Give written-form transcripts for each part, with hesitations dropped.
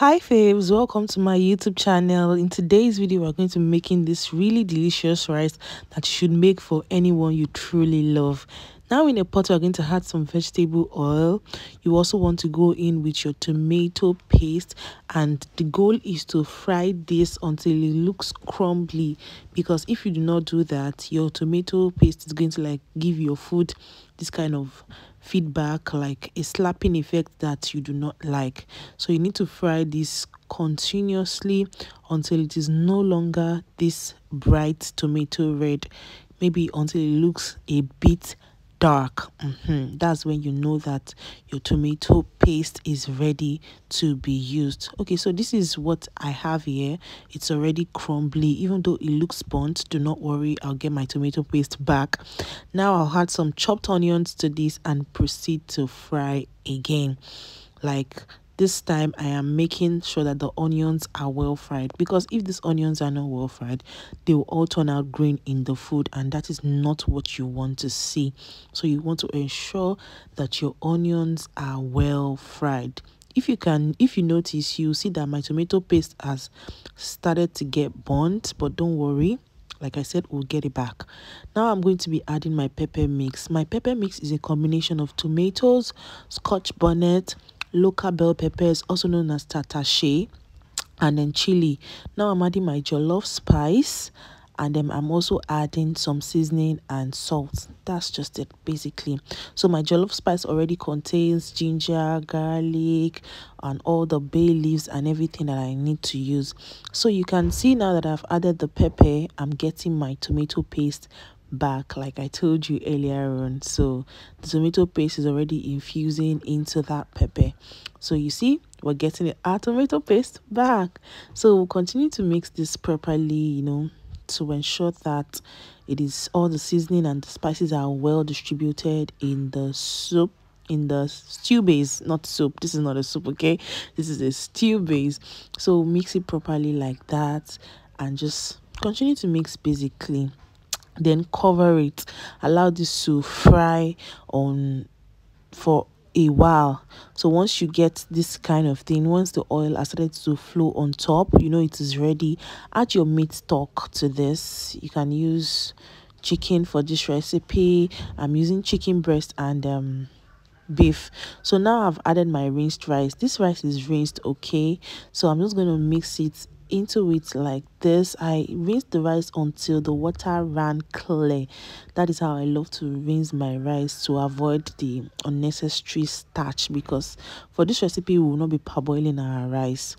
Hi faves, welcome to my YouTube channel. In today's video, we're going to be making this really delicious rice that you should make for anyone you truly love. Now in a pot, we're going to add some vegetable oil. You also want to go in with your tomato paste, and the goal is to fry this until it looks crumbly, because if you do not do that, your tomato paste is going to give your food this kind of feedback, like a slapping effect that you do not like. So you need to fry this continuously until it is no longer this bright tomato red, maybe until it looks a bit dark. That's when you know that your tomato paste is ready to be used. Okay, so this is what I have here. It's already crumbly. Even though it looks burnt, do not worry, I'll get my tomato paste back. Now I'll add some chopped onions to this and proceed to fry again. Like this time I am making sure that the onions are well fried, because if these onions are not well fried, they will all turn out green in the food, and that is not what you want to see. So you want to ensure that your onions are well fried. If you notice, you see that my tomato paste has started to get burnt, but don't worry, like I said, we'll get it back. Now I'm going to be adding my pepper mix. My pepper mix is a combination of tomatoes, scotch bonnet, local bell peppers, also known as tatashe, and then chili. Now I'm adding my jollof spice, and then I'm also adding some seasoning and salt. That's just it, basically. So my jollof spice already contains ginger, garlic, and all the bay leaves and everything that I need to use. So you can see now that I've added the pepper, I'm getting my tomato paste back, like I told you earlier on. So the tomato paste is already infusing into that pepper. So you see, we're getting our tomato paste back. So we'll continue to mix this properly, to ensure that it is all the seasoning and the spices are well distributed in the soup, in the stew base. Not soup, this is not a soup, okay? This is a stew base. So mix it properly like that, and just continue to mix, basically. Then cover it, allow this to fry on for a while. So once you get this kind of thing, once the oil has started to flow on top, it is ready. Add your meat stock to this. You can use chicken for this recipe. I'm using chicken breast and beef. So now I've added my rinsed rice. This rice is rinsed, okay? So I'm just going to mix it into it like this. I rinsed the rice until the water ran clear. That is how I love to rinse my rice, to avoid the unnecessary starch, because for this recipe we will not be parboiling our rice.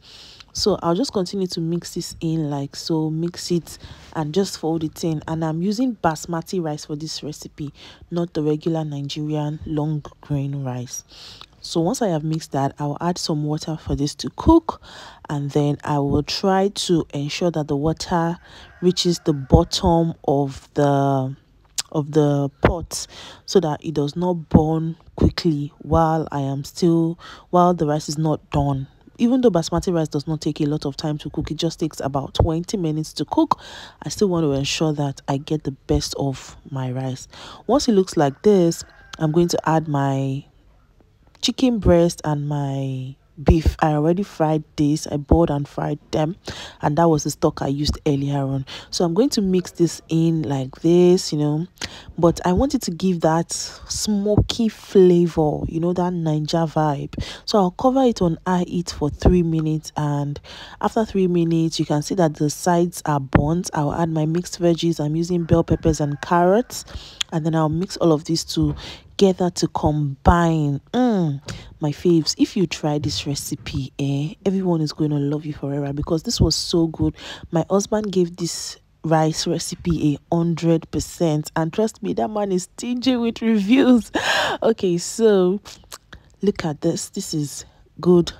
So I'll just continue to mix this in like so. Mix it and just fold it in. And I'm using basmati rice for this recipe, not the regular Nigerian long grain rice. So once I have mixed that, I'll add some water for this to cook, and then I will try to ensure that the water reaches the bottom of the pot, so that it does not burn quickly while the rice is not done. Even though basmati rice does not take a lot of time to cook, it just takes about 20 minutes to cook, I still want to ensure that I get the best of my rice. Once it looks like this, I'm going to add my chicken breast and my beef. I already fried this. I boiled and fried them, and that was the stock I used earlier on. So I'm going to mix this in like this, but I wanted to give that smoky flavor, that Niger vibe. So I'll cover it on high heat for 3 minutes, and after 3 minutes you can see that the sides are burnt. I'll add my mixed veggies. I'm using bell peppers and carrots, and then I'll mix all of these together to combine. My faves, if you try this recipe, everyone is going to love you forever, because this was so good. My husband gave this rice recipe 100%, and trust me, that man is stingy with reviews. Okay, so look at this. This is good.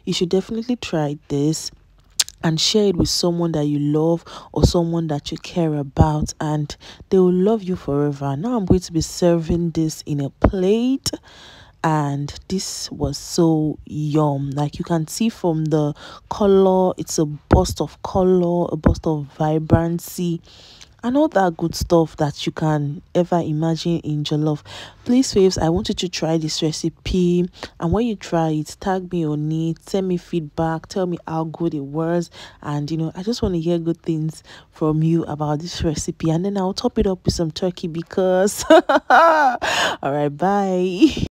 You should definitely try this and share it with someone that you love or someone that you care about, and they will love you forever. Now I'm going to be serving this in a plate, and this was so yum. Like you can see from the color, it's a burst of color, a burst of vibrancy, and all that good stuff that you can ever imagine in jollof. Please faves, I want you to try this recipe, and when you try it, tag me on it, send me feedback, tell me how good it was. And I just want to hear good things from you about this recipe, and then I'll top it up with some turkey because all right, bye.